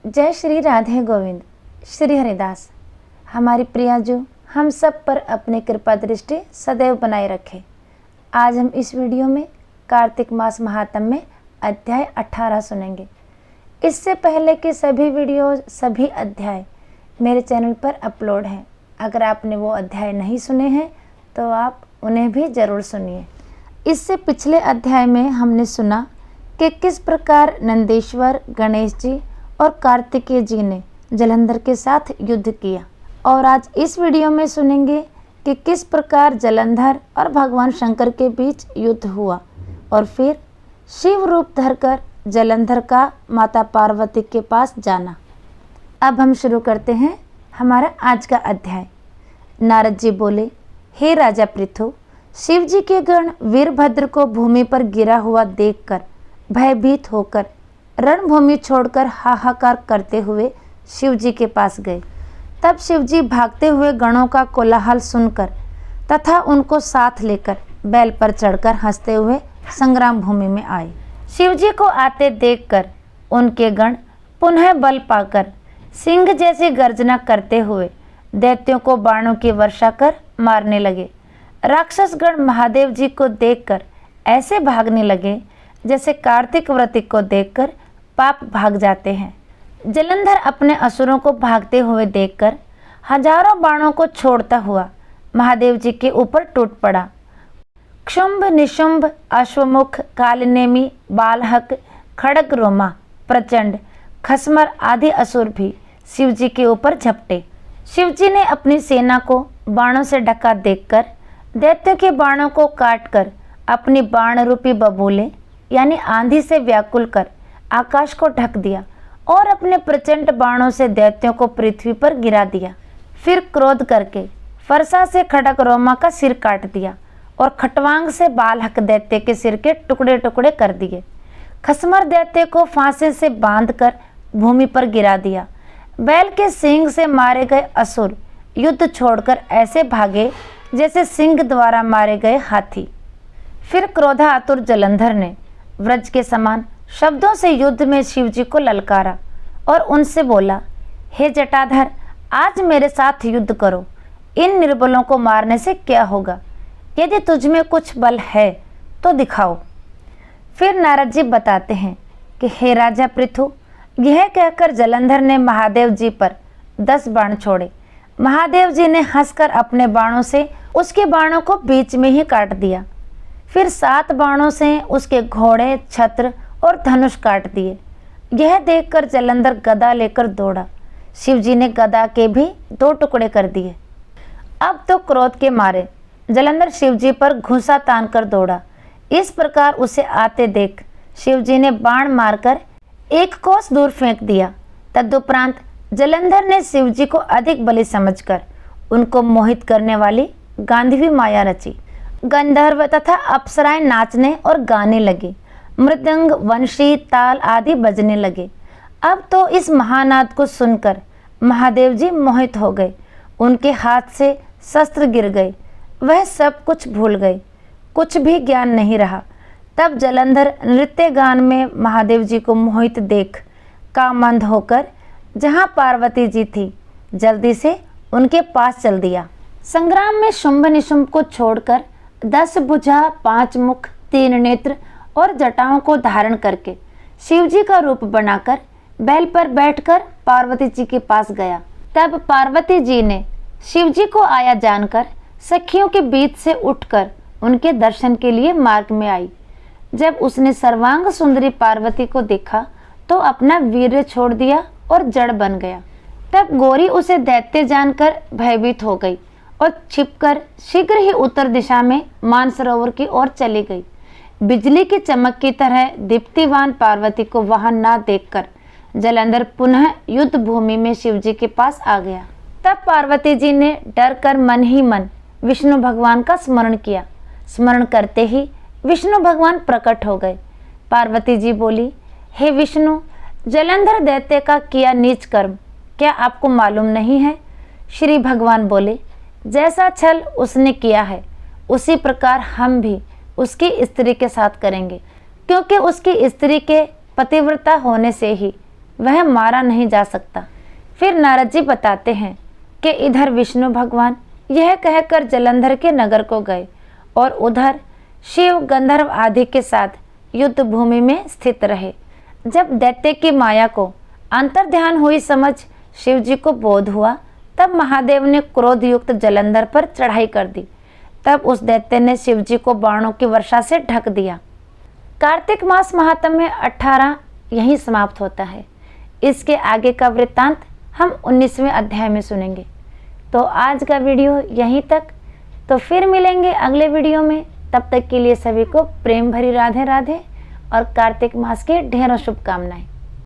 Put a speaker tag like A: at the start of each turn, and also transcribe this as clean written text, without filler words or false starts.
A: जय श्री राधे गोविंद। श्री हरिदास। हमारी प्रियाजू हम सब पर अपनी कृपा दृष्टि सदैव बनाए रखे। आज हम इस वीडियो में कार्तिक मास महात्म्य में अध्याय 18 सुनेंगे। इससे पहले कि सभी वीडियो सभी अध्याय मेरे चैनल पर अपलोड हैं। अगर आपने वो अध्याय नहीं सुने हैं तो आप उन्हें भी ज़रूर सुनिए। इससे पिछले अध्याय में हमने सुना कि किस प्रकार नंदेश्वर, गणेश जी और कार्तिकेय जी ने जलंधर के साथ युद्ध किया, और आज इस वीडियो में सुनेंगे कि किस प्रकार जलंधर और भगवान शंकर के बीच युद्ध हुआ और फिर शिव रूप धरकर जलंधर का माता पार्वती के पास जाना। अब हम शुरू करते हैं हमारा आज का अध्याय। नारद जी बोले, हे राजा पृथु, शिव जी के गण वीरभद्र को भूमि पर गिरा हुआ देखकर भयभीत होकर रणभूमि छोड़कर हाहाकार करते हुए शिव जी के पास गए। तब शिव जी भागते हुए गणों का कोलाहल सुनकर तथा उनको साथ लेकर बैल पर चढ़कर हंसते हुए संग्राम भूमि में आए। शिव जी को आते देखकर उनके गण पुनः बल पाकर सिंह जैसी गर्जना करते हुए दैत्यों को बाणों की वर्षा कर मारने लगे। राक्षस गण महादेव जी को देखकर ऐसे भागने लगे जैसे कार्तिक व्रती को देखकर पाप भाग जाते हैं। जलंधर अपने असुरों को भागते हुए देखकर हजारों बाणों को छोड़ता हुआ महादेव जी के ऊपर टूट पड़ा। क्षुंभ, निशुंभ, अश्वमुख, कालनेमी, बालहक, खड़ग रोमा, प्रचंड, खसमर आदि असुर भी शिव जी के ऊपर झपटे। शिव जी ने अपनी सेना को बाणों से ढका देखकर दैत्यों के बाणों को काटकर अपनी बाण रूपी बबूले यानी आंधी से व्याकुल कर आकाश को ढक दिया और अपने प्रचंड बाणों से दैत्यों को पृथ्वी पर गिरा दिया। फिर क्रोध करके फरसा से खड़ग रोमा का सिर काट दिया और खटवांग से बालहक दैत्य के सिर के टुकड़े टुकड़े कर दिए। खसमर दैत्य को फांसे से बांधकर भूमि पर गिरा दिया। बैल के सींग से मारे गए असुर युद्ध छोड़कर ऐसे भागे जैसे सिंह द्वारा मारे गए हाथी। फिर क्रोधातुर जलंधर ने व्रज के समान शब्दों से युद्ध में शिव जी को ललकारा और उनसे बोला, हे जटाधर, आज मेरे साथ युद्ध करो। इन निर्बलों को मारने से क्या होगा? यदि तुझ में कुछ बल है तो दिखाओ। फिर नारद जी बताते हैं कि हे राजा पृथु, यह कहकर जलंधर ने महादेव जी पर 10 बाण छोड़े। महादेव जी ने हंसकर अपने बाणों से उसके बाणों को बीच में ही काट दिया। फिर 7 बाणों से उसके घोड़े, छत्र और धनुष काट दिए। यह देखकर जलंधर गदा लेकर दौड़ा। शिव जी ने गदा के भी 2 टुकड़े कर दिए। अब तो क्रोध के मारे जलंधर शिव जी पर घुसा तान कर दौड़ा। इस प्रकार उसे आते देख शिव जी ने बाण मारकर 1 कोस दूर फेंक दिया। तदुपरांत जलंधर ने शिव जी को अधिक बलि समझकर उनको मोहित करने वाली गांधीवी माया रची। गंधर्व तथा अप्सराएं नाचने और गाने लगे। मृदंग, वंशी, ताल आदि बजने लगे। अब तो इस महानाद को सुनकर महादेव जी मोहित हो गए। उनके हाथ से शस्त्र गिर गए। वह सब कुछ भूल गए। कुछ भी ज्ञान नहीं रहा। तब जलंधर नृत्य गान में महादेव जी को मोहित देख कामंद होकर जहाँ पार्वती जी थी जल्दी से उनके पास चल दिया। संग्राम में शुंभ निशुंभ को छोड़कर 10 भुजा, 5 मुख, 3 नेत्र और जटाओं को धारण करके शिव जी का रूप बनाकर बैल पर बैठकर पार्वती जी के पास गया। तब पार्वती जी ने शिव जी को आया जानकर सखियों के बीच से उठकर उनके दर्शन के लिए मार्ग में आई। जब उसने सर्वांग सुंदरी पार्वती को देखा तो अपना वीर्य छोड़ दिया और जड़ बन गया। तब गौरी उसे दैत्य जानकर भयभीत हो गई और छिपकर शीघ्र ही उत्तर दिशा में मानसरोवर की ओर चली गई। बिजली की चमक की तरह दीप्तिवान पार्वती को वहां ना देखकर जलंधर पुनः युद्ध भूमि में शिव जी के पास आ गया। तब पार्वती जी ने डर कर मन ही मन विष्णु भगवान का स्मरण किया। स्मरण करते ही विष्णु भगवान प्रकट हो गए। पार्वती जी बोली, हे विष्णु, जलंधर दैत्य का किया नीच कर्म क्या आपको मालूम नहीं है? श्री भगवान बोले, जैसा छल उसने किया है उसी प्रकार हम भी उसकी स्त्री के साथ करेंगे, क्योंकि उसकी स्त्री के पतिव्रता होने से ही वह मारा नहीं जा सकता। फिर नारद जी बताते हैं कि इधर विष्णु भगवान यह कहकर जलंधर के नगर को गए और उधर शिव गंधर्व आदि के साथ युद्ध भूमि में स्थित रहे। जब दैत्य की माया को अंतर्ध्यान हुई समझ शिव जी को बोध हुआ, तब महादेव ने क्रोध युक्त जलंधर पर चढ़ाई कर दी। तब उस दैत्य ने शिव जी को बाणों की वर्षा से ढक दिया। कार्तिक मास महात्म्य 18 यहीं समाप्त होता है। इसके आगे का वृत्तांत हम 19वें अध्याय में सुनेंगे। तो आज का वीडियो यहीं तक। तो फिर मिलेंगे अगले वीडियो में। तब तक के लिए सभी को प्रेम भरी राधे राधे और कार्तिक मास की ढेरों शुभकामनाएं।